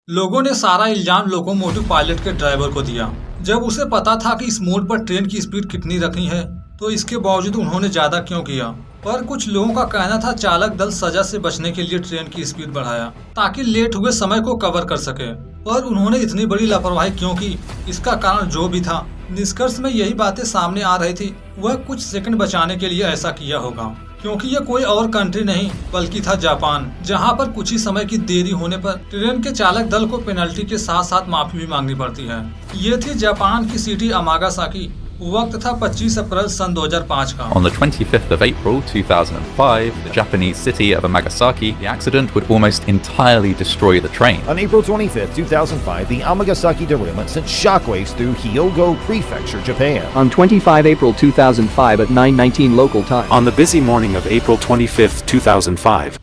लोगों ने सारा इल्जाम लोकोमोटिव पायलट के ड्राइवर को दिया। जब उसे पता था कि इस मोड पर ट्रेन की स्पीड कितनी रखनी है, तो इसके बावजूद उन्होंने ज्यादा क्यों किया। पर कुछ लोगों का कहना था चालक दल सजा से बचने के लिए ट्रेन की स्पीड बढ़ाया ताकि लेट हुए समय को कवर कर सके। पर उन्होंने इतनी बड़ी लापरवाही क्यों की, इसका कारण जो भी था, निष्कर्ष में यही बातें सामने आ रही थी। वह कुछ सेकंड बचाने के लिए ऐसा किया होगा, क्योंकि यह कोई और कंट्री नहीं बल्कि था जापान, जहां पर कुछ ही समय की देरी होने पर ट्रेन के चालक दल को पेनल्टी के साथ साथ माफी भी मांगनी पड़ती है। ये थी जापान की सिटी अमागासाकी। वक्त था 25 अप्रैल सन 2005 का। On the 25th of April 2005, the Japanese city of Amagasaki, the accident would almost entirely destroy the train. On April 25th, 2005, the Amagasaki derailment sent shockwaves through Hyogo Prefecture, Japan. On 25 April 2005 at 9:19 local time. On the busy morning of April 25th, 2005.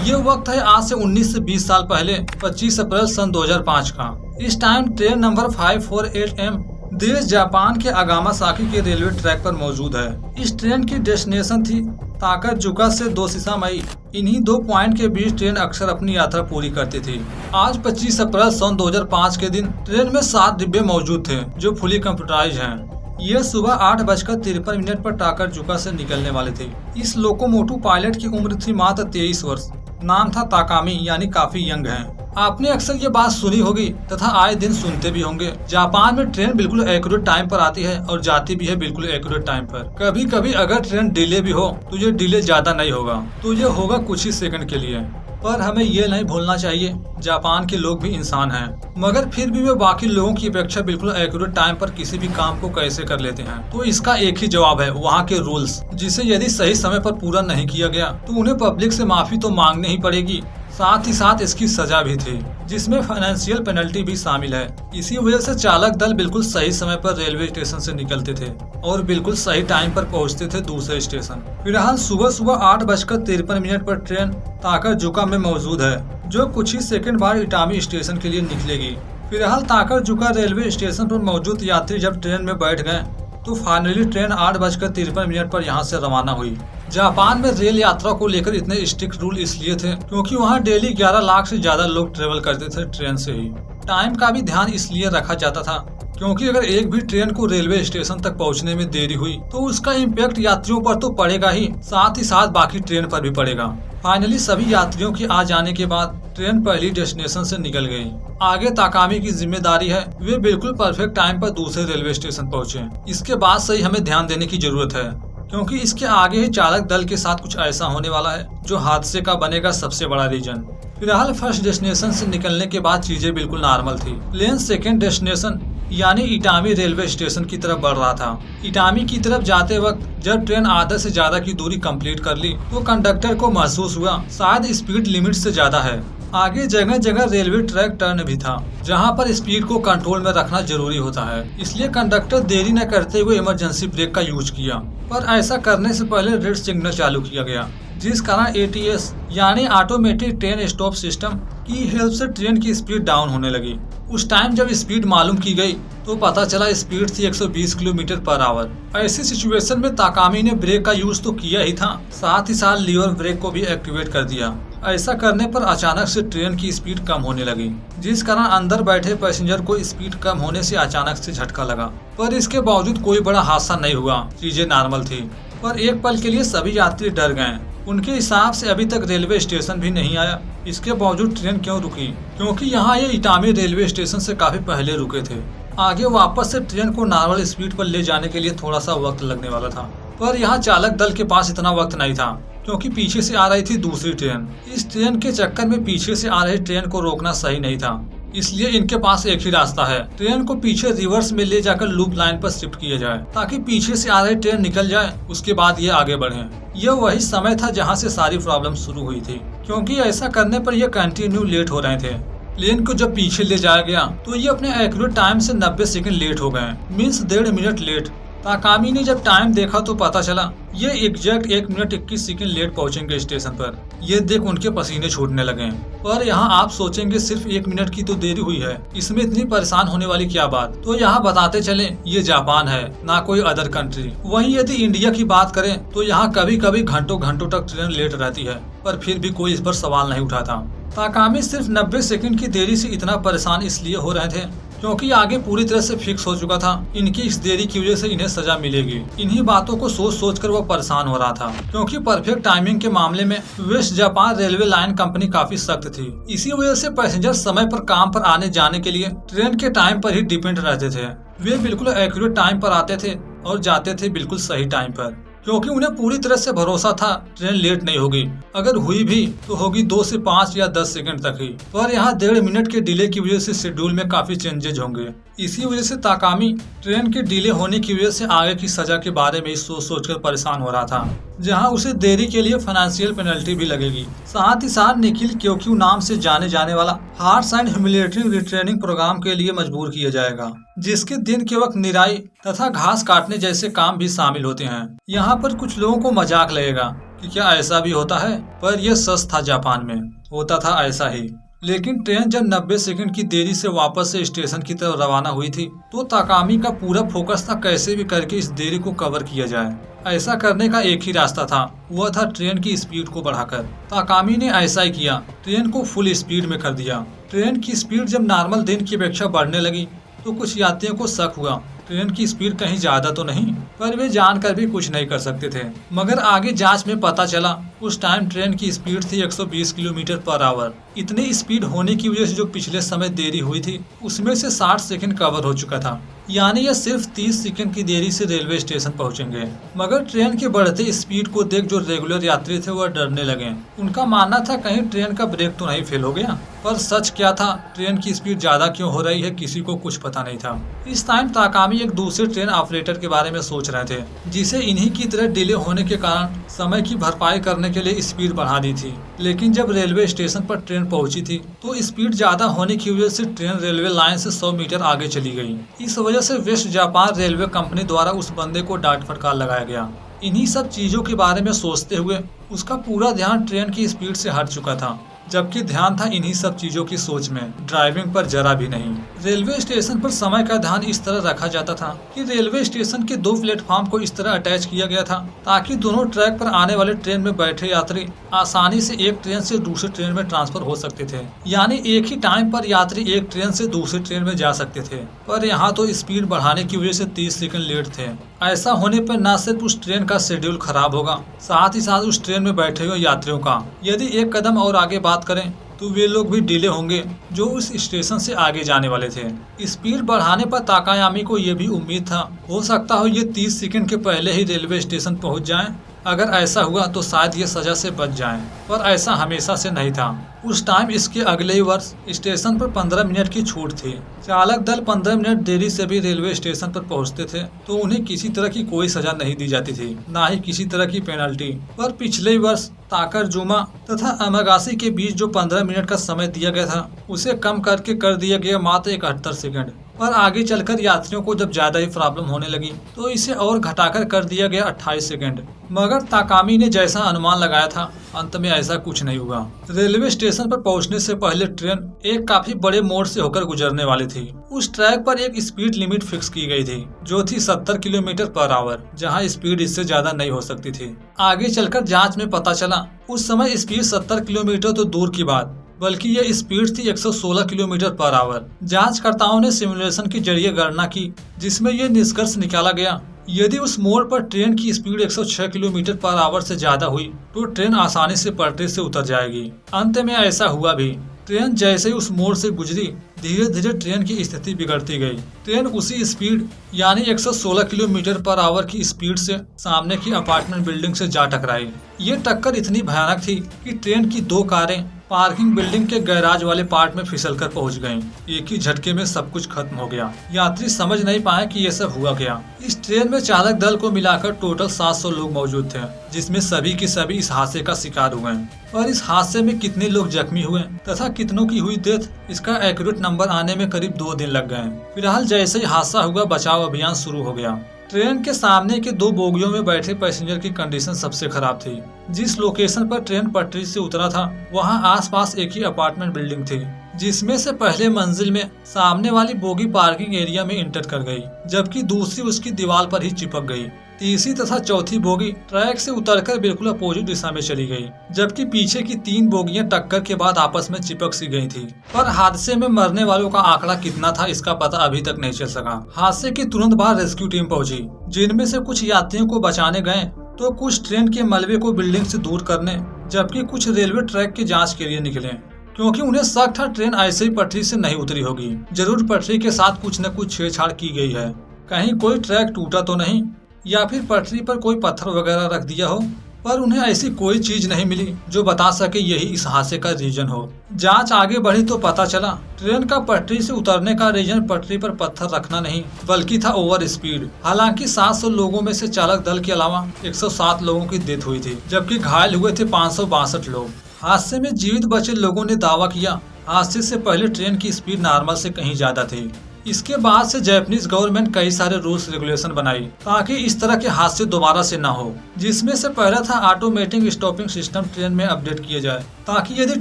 ये वक्त है आज से 19 से 20 साल पहले 25 अप्रैल सन 2005 का। इस टाइम ट्रेन नंबर 548M देश जापान के अगामासाकी के रेलवे ट्रैक पर मौजूद है। इस ट्रेन की डेस्टिनेशन थी ताकाजुका से दोशिसामाई। इन्हीं दो पॉइंट के बीच ट्रेन अक्सर अपनी यात्रा पूरी करती थी। आज 25 अप्रैल सन 2005 के दिन ट्रेन में 7 डिब्बे मौजूद थे जो फुली कंप्यूटराइज हैं। ये सुबह 8:53 पर टाकाजुका से निकलने वाले थे। इस लोकोमोटिव पायलट की उम्र थी मात्र 23 वर्ष। नाम था ताकामी, यानी काफी यंग हैं। आपने अक्सर ये बात सुनी होगी तथा आए दिन सुनते भी होंगे। जापान में ट्रेन बिल्कुल एक्यूरेट टाइम पर आती है और जाती भी है बिल्कुल एक्यूरेट टाइम पर। कभी कभी अगर ट्रेन डिले भी हो तो ये डिले ज्यादा नहीं होगा, तो ये होगा कुछ ही सेकंड के लिए। पर हमें ये नहीं भूलना चाहिए, जापान के लोग भी इंसान हैं, मगर फिर भी वे बाकी लोगों की अपेक्षा बिल्कुल एक्यूरेट टाइम पर किसी भी काम को कैसे कर लेते हैं। तो इसका एक ही जवाब है, वहाँ के रूल्स, जिसे यदि सही समय पर पूरा नहीं किया गया तो उन्हें पब्लिक से माफी तो मांगनी ही पड़ेगी। साथ ही साथ इसकी सजा भी थी, जिसमें फाइनेंशियल पेनल्टी भी शामिल है। इसी वजह से चालक दल बिल्कुल सही समय पर रेलवे स्टेशन से निकलते थे और बिल्कुल सही टाइम पर पहुंचते थे दूसरे स्टेशन। फिलहाल सुबह 8:53 पर ट्रेन ताकाजुका में मौजूद है, जो कुछ ही सेकंड बाद इटामी स्टेशन के लिए निकलेगी। फिलहाल ताकाजुका रेलवे स्टेशन पर मौजूद यात्री जब ट्रेन में बैठ गए तो फाइनली ट्रेन 8:53 पर यहाँ से रवाना हुई। जापान में रेल यात्रा को लेकर इतने स्ट्रिक्ट रूल इसलिए थे क्योंकि वहाँ डेली 11 लाख से ज्यादा लोग ट्रेवल करते थे ट्रेन से ही। टाइम का भी ध्यान इसलिए रखा जाता था क्योंकि अगर एक भी ट्रेन को रेलवे स्टेशन तक पहुँचने में देरी हुई तो उसका इम्पैक्ट यात्रियों पर तो पड़ेगा ही साथ बाकी ट्रेन पर भी पड़ेगा। फाइनली सभी यात्रियों के आ जाने के बाद ट्रेन पहली डेस्टिनेशन से निकल गई। आगे ताकामी की जिम्मेदारी है वे बिल्कुल परफेक्ट टाइम पर दूसरे रेलवे स्टेशन पहुँचे। इसके बाद से ही हमें ध्यान देने की जरूरत है क्योंकि इसके आगे ही चालक दल के साथ कुछ ऐसा होने वाला है जो हादसे का बनेगा सबसे बड़ा रीजन। फिलहाल फर्स्ट डेस्टिनेशन से निकलने के बाद चीजें बिल्कुल नॉर्मल थी। प्लेन सेकेंड डेस्टिनेशन यानी इटामी रेलवे स्टेशन की तरफ बढ़ रहा था। इटामी की तरफ जाते वक्त जब ट्रेन आधा से ज्यादा की दूरी कंप्लीट कर ली तो कंडक्टर को महसूस हुआ शायद स्पीड लिमिट से ज्यादा है। आगे जगह जगह रेलवे ट्रैक टर्न भी था जहां पर स्पीड को कंट्रोल में रखना जरूरी होता है, इसलिए कंडक्टर देरी न करते हुए इमरजेंसी ब्रेक का यूज किया। पर ऐसा करने से पहले रेड सिग्नल चालू किया गया, जिस कारण ATS यानी ऑटोमेटिक ट्रेन स्टॉप सिस्टम की हेल्प से ट्रेन की स्पीड डाउन होने लगी। उस टाइम जब स्पीड मालूम की गई तो पता चला स्पीड थी 120 किलोमीटर पर आवर। ऐसी सिचुएशन में ताकामी ने ब्रेक का यूज तो किया ही था, साथ ही साथ लीवर ब्रेक को भी एक्टिवेट कर दिया। ऐसा करने पर अचानक से ट्रेन की स्पीड कम होने लगी, जिस कारण अंदर बैठे पैसेंजर को स्पीड कम होने से अचानक से झटका लगा। पर इसके बावजूद कोई बड़ा हादसा नहीं हुआ, चीजें नॉर्मल थी। पर एक पल के लिए सभी यात्री डर गए। उनके हिसाब से अभी तक रेलवे स्टेशन भी नहीं आया, इसके बावजूद ट्रेन क्यों रुकी? क्योंकि यहाँ ये इटामी रेलवे स्टेशन से काफी पहले रुके थे। आगे वापस से ट्रेन को नॉर्मल स्पीड पर ले जाने के लिए थोड़ा सा वक्त लगने वाला था, पर यहाँ चालक दल के पास इतना वक्त नहीं था क्योंकि पीछे से आ रही थी दूसरी ट्रेन। इस ट्रेन के चक्कर में पीछे से आ रही ट्रेन को रोकना सही नहीं था, इसलिए इनके पास एक ही रास्ता है, ट्रेन को पीछे रिवर्स में ले जाकर लूप लाइन पर शिफ्ट किया जाए ताकि पीछे से आ रही ट्रेन निकल जाए, उसके बाद ये आगे बढ़े। यह वही समय था जहां से सारी प्रॉब्लम शुरू हुई थी, क्योंकि ऐसा करने पर यह कंटिन्यू लेट हो रहे थे। प्लेन को जब पीछे ले जाया गया तो ये अपने एक्यूरेट टाइम से 90 सेकंड लेट हो गए, मीन्स 1.5 मिनट लेट। ताकामी ने जब टाइम देखा तो पता चला ये एग्जैक्ट 1 मिनट 21 सेकंड लेट पहुंचेंगे स्टेशन पर। ये देख उनके पसीने छूटने लगे। पर यहाँ आप सोचेंगे सिर्फ 1 मिनट की तो देरी हुई है, इसमें इतनी परेशान होने वाली क्या बात? तो यहाँ बताते चले ये जापान है, ना कोई अदर कंट्री। वहीं यदि इंडिया की बात करें तो यहाँ कभी कभी घंटों घंटों तक ट्रेन लेट रहती है। पर फिर भी कोई इस पर सवाल नहीं उठाता। ताकामी सिर्फ 90 सेकंड की देरी से इतना परेशान इसलिए हो रहे थे क्योंकि आगे पूरी तरह से फिक्स हो चुका था इनकी इस देरी की वजह से इन्हें सजा मिलेगी। इन्हीं बातों को सोच सोच कर वो परेशान हो रहा था क्योंकि परफेक्ट टाइमिंग के मामले में West Japan railway line company काफी सख्त थी। इसी वजह से पैसेंजर समय पर काम पर आने जाने के लिए ट्रेन के टाइम पर ही डिपेंड रहते थे। वे बिल्कुल एक्यूरेट टाइम पर आते थे और जाते थे बिल्कुल सही टाइम पर, क्योंकि उन्हें पूरी तरह से भरोसा था ट्रेन लेट नहीं होगी। अगर हुई भी तो होगी 2 से 5 या 10 सेकंड तक ही। पर यहाँ 1.5 मिनट के डिले की वजह से शेड्यूल में काफी चेंजेज होंगे। इसी वजह से ताकामी ट्रेन के डिले होने की वजह से आगे की सजा के बारे में सोच सोचकर परेशान हो रहा था, जहां उसे देरी के लिए फाइनेंशियल पेनल्टी भी लगेगी। साथ ही साथ निखिल क्योक्यू नाम से जाने जाने वाला harsh and humiliating retraining program के लिए मजबूर किया जाएगा, जिसके दिन के वक्त निराई तथा घास काटने जैसे काम भी शामिल होते हैं। यहाँ पर कुछ लोगों को मजाक लगेगा कि क्या ऐसा भी होता है, पर यह सच था। जापान में होता था ऐसा ही। लेकिन ट्रेन जब 90 सेकंड की देरी से वापस से स्टेशन की तरफ रवाना हुई थी तो ताकामी का पूरा फोकस था कैसे भी करके इस देरी को कवर किया जाए। ऐसा करने का एक ही रास्ता था, वह था ट्रेन की स्पीड को बढ़ाकर। ताकामी ने ऐसा ही किया, ट्रेन को फुल स्पीड में कर दिया। ट्रेन की स्पीड जब नॉर्मल दिन की अपेक्षा बढ़ने लगी तो कुछ यात्रियों को शक हुआ ट्रेन की स्पीड कहीं ज्यादा तो नहीं, पर वे जानकर भी कुछ नहीं कर सकते थे। मगर आगे जांच में पता चला उस टाइम ट्रेन की स्पीड थी 120 किलोमीटर पर आवर। इतनी स्पीड होने की वजह से जो पिछले समय देरी हुई थी उसमें से 60 सेकंड कवर हो चुका था, यानी यह सिर्फ 30 सेकंड की देरी से रेलवे स्टेशन पहुंचेंगे। मगर ट्रेन के बढ़ते स्पीड को देख जो रेगुलर यात्री थे वह डरने लगे। उनका मानना था कहीं ट्रेन का ब्रेक तो नहीं फेल हो गया, पर सच क्या था, ट्रेन की स्पीड ज्यादा क्यों हो रही है किसी को कुछ पता नहीं था। इस टाइम ताकामी एक दूसरे ट्रेन ऑपरेटर के बारे में सोच रहे थे जिसे इन्हीं की तरह डिले होने के कारण समय की भरपाई करने के लिए स्पीड बढ़ा दी थी। लेकिन जब रेलवे स्टेशन पर ट्रेन पहुंची थी तो स्पीड ज्यादा होने की वजह से ट्रेन रेलवे लाइन से 100 मीटर आगे चली गई। इस वजह से वेस्ट जापान रेलवे कंपनी द्वारा उस बंदे को डांट फटकार लगाया गया। इन्हीं सब चीजों के बारे में सोचते हुए उसका पूरा ध्यान ट्रेन की स्पीड से हट चुका था, जबकि ध्यान था इन्हीं सब चीजों की सोच में, ड्राइविंग पर जरा भी नहीं। रेलवे स्टेशन पर समय का ध्यान इस तरह रखा जाता था कि रेलवे स्टेशन के 2 प्लेटफॉर्म को इस तरह अटैच किया गया था ताकि दोनों ट्रैक पर आने वाले ट्रेन में बैठे यात्री आसानी से एक ट्रेन से दूसरे ट्रेन में ट्रांसफर हो सकते थे, यानी एक ही टाइम पर यात्री एक ट्रेन से दूसरे ट्रेन में जा सकते थे। पर यहाँ तो स्पीड बढ़ाने की वजह से 30 सेकंड लेट थे। ऐसा होने पर न सिर्फ उस ट्रेन का शेड्यूल खराब होगा, साथ ही साथ उस ट्रेन में बैठे हुए यात्रियों का। यदि एक कदम और आगे बात करें तो वे लोग भी डिले होंगे जो उस स्टेशन से आगे जाने वाले थे। स्पीड बढ़ाने पर ताकायामी को ये भी उम्मीद था हो सकता हो ये 30 सेकंड के पहले ही रेलवे स्टेशन पहुंच जाएं। अगर ऐसा हुआ तो शायद ये सजा से बच जाएं, पर ऐसा हमेशा से नहीं था। उस टाइम इसके अगले ही वर्ष स्टेशन पर 15 मिनट की छूट थी। चालक दल 15 मिनट देरी से भी रेलवे स्टेशन पर पहुंचते थे तो उन्हें किसी तरह की कोई सजा नहीं दी जाती थी, ना ही किसी तरह की पेनल्टी। पर पिछले वर्ष ताकरजुमा तथा अमागासी के बीच जो 15 मिनट का समय दिया गया था उसे कम करके कर दिया गया मात्र 71 सेकंड। पर आगे चलकर यात्रियों को जब ज्यादा ही प्रॉब्लम होने लगी तो इसे और घटाकर कर दिया गया 28 सेकंड। मगर ताकामी ने जैसा अनुमान लगाया था अंत में ऐसा कुछ नहीं हुआ। रेलवे स्टेशन पर पहुंचने से पहले ट्रेन एक काफी बड़े मोड़ से होकर गुजरने वाली थी। उस ट्रैक पर एक स्पीड लिमिट फिक्स की गई थी जो थी 70 किलोमीटर पर आवर, जहां स्पीड इससे ज्यादा नहीं हो सकती थी। आगे चलकर जांच में पता चला उस समय स्पीड 70 किलोमीटर तो दूर की बात बल्कि यह स्पीड थी 116 किलोमीटर पर आवर। जांचकर्ताओं ने सिमुलेशन के जरिए गणना की जिसमें यह निष्कर्ष निकाला गया यदि उस मोड़ पर ट्रेन की स्पीड 106 किलोमीटर पर आवर से ज्यादा हुई तो ट्रेन आसानी से पटरी से उतर जाएगी। अंत में ऐसा हुआ भी। ट्रेन जैसे ही उस मोड़ से गुजरी धीरे धीरे ट्रेन की स्थिति बिगड़ती गई। ट्रेन उसी स्पीड यानी 116 किलोमीटर पर आवर की स्पीड से सामने की अपार्टमेंट बिल्डिंग से जा टकराई। ये टक्कर इतनी भयानक थी कि ट्रेन की 2 कारें पार्किंग बिल्डिंग के गैराज वाले पार्ट में फिसलकर पहुंच गईं। एक ही झटके में सब कुछ खत्म हो गया। यात्री समझ नहीं पाए कि ये सब हुआ क्या। इस ट्रेन में चालक दल को मिलाकर टोटल 700 लोग मौजूद थे, जिसमें सभी के सभी इस हादसे का शिकार हुए। और इस हादसे में कितने लोग जख्मी हुए तथा कितनों की हुई डेथ, इसका एक्यूरेट नंबर आने में करीब 2 दिन लग गए। फिलहाल जैसे ही हादसा हुआ बचाव अभियान शुरू हो गया। ट्रेन के सामने के 2 बोगियों में बैठे पैसेंजर की कंडीशन सबसे खराब थी। जिस लोकेशन पर ट्रेन पटरी से उतरा था वहां आसपास एक ही अपार्टमेंट बिल्डिंग थी, जिसमें से पहले मंजिल में सामने वाली बोगी पार्किंग एरिया में इंटर कर गई, जबकि दूसरी उसकी दीवार पर ही चिपक गई। तीसरी तथा चौथी बोगी ट्रैक से उतरकर बिल्कुल अपोजिट दिशा में चली गई, जबकि पीछे की 3 बोगियां टक्कर के बाद आपस में चिपक सी गई थी। पर हादसे में मरने वालों का आंकड़ा कितना था इसका पता अभी तक नहीं चल सका। हादसे के तुरंत बाद रेस्क्यू टीम पहुंची, जिनमें से कुछ यात्रियों को बचाने गए तो कुछ ट्रेन के मलबे को बिल्डिंग से दूर करने, जबकि कुछ रेलवे ट्रैक की जांच के लिए निकले, क्योंकि उन्हें शक था ट्रेन ऐसे ही पटरी से नहीं उतरी होगी। जरूर पटरी के साथ कुछ न कुछ छेड़छाड़ की गई है, कहीं कोई ट्रैक टूटा तो नहीं या फिर पटरी पर कोई पत्थर वगैरह रख दिया हो। पर उन्हें ऐसी कोई चीज नहीं मिली जो बता सके यही इस हादसे का रीजन हो। जांच आगे बढ़ी तो पता चला ट्रेन का पटरी से उतरने का रीजन पटरी पर पत्थर रखना नहीं बल्कि था ओवर स्पीड। हालांकि 700 लोगों में से चालक दल के अलावा 107 लोगों की डेथ हुई थी, जबकि घायल हुए थे 562 लोग। हादसे में जीवित बचे लोगों ने दावा किया हादसे से पहले ट्रेन की स्पीड नॉर्मल से कहीं ज्यादा थी। इसके बाद से जापानीज गवर्नमेंट कई सारे रूल्स रेगुलेशन बनाई ताकि इस तरह के हादसे दोबारा से न हो, जिसमें से पहला था ऑटोमेटिक स्टॉपिंग सिस्टम ट्रेन में अपडेट किए जाए, ताकि यदि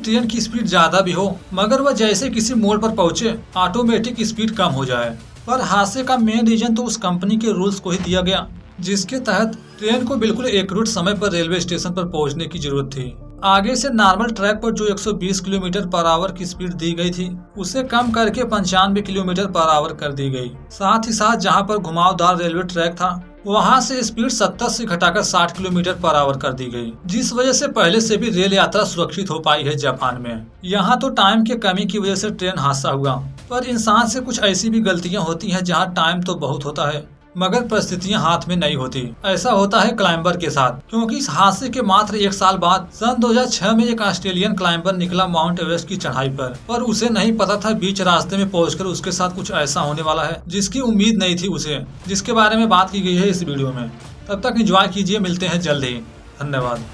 ट्रेन की स्पीड ज्यादा भी हो मगर वह जैसे किसी मोड़ पर पहुंचे ऑटोमेटिक स्पीड कम हो जाए। पर हादसे का मेन रीजन तो उस कंपनी के रूल्स को ही दिया गया, जिसके तहत ट्रेन को बिल्कुल एक्यूरेट समय पर रेलवे स्टेशन पर पहुंचने की जरूरत थी। आगे से नॉर्मल ट्रैक पर जो 120 किलोमीटर पर आवर की स्पीड दी गई थी उसे कम करके 95 किलोमीटर पर आवर कर दी गई। साथ ही साथ जहां पर घुमावदार रेलवे ट्रैक था वहां से स्पीड 70 से घटाकर 60 किलोमीटर पर आवर कर दी गई, जिस वजह से पहले से भी रेल यात्रा सुरक्षित हो पाई है जापान में। यहाँ तो टाइम की कमी की वजह से ट्रेन हादसा हुआ, पर इंसान से कुछ ऐसी भी गलतियाँ होती है जहाँ टाइम तो बहुत होता है मगर परिस्थितियां हाथ में नहीं होती। ऐसा होता है क्लाइंबर के साथ, क्योंकि इस हादसे के मात्र 1 साल बाद सन 2006 में एक ऑस्ट्रेलियन क्लाइंबर निकला माउंट एवरेस्ट की चढ़ाई पर उसे नहीं पता था बीच रास्ते में पहुंचकर उसके साथ कुछ ऐसा होने वाला है जिसकी उम्मीद नहीं थी उसे, जिसके बारे में बात की गई है इस वीडियो में। तब तक एंजॉय कीजिए, मिलते हैं जल्द ही। धन्यवाद।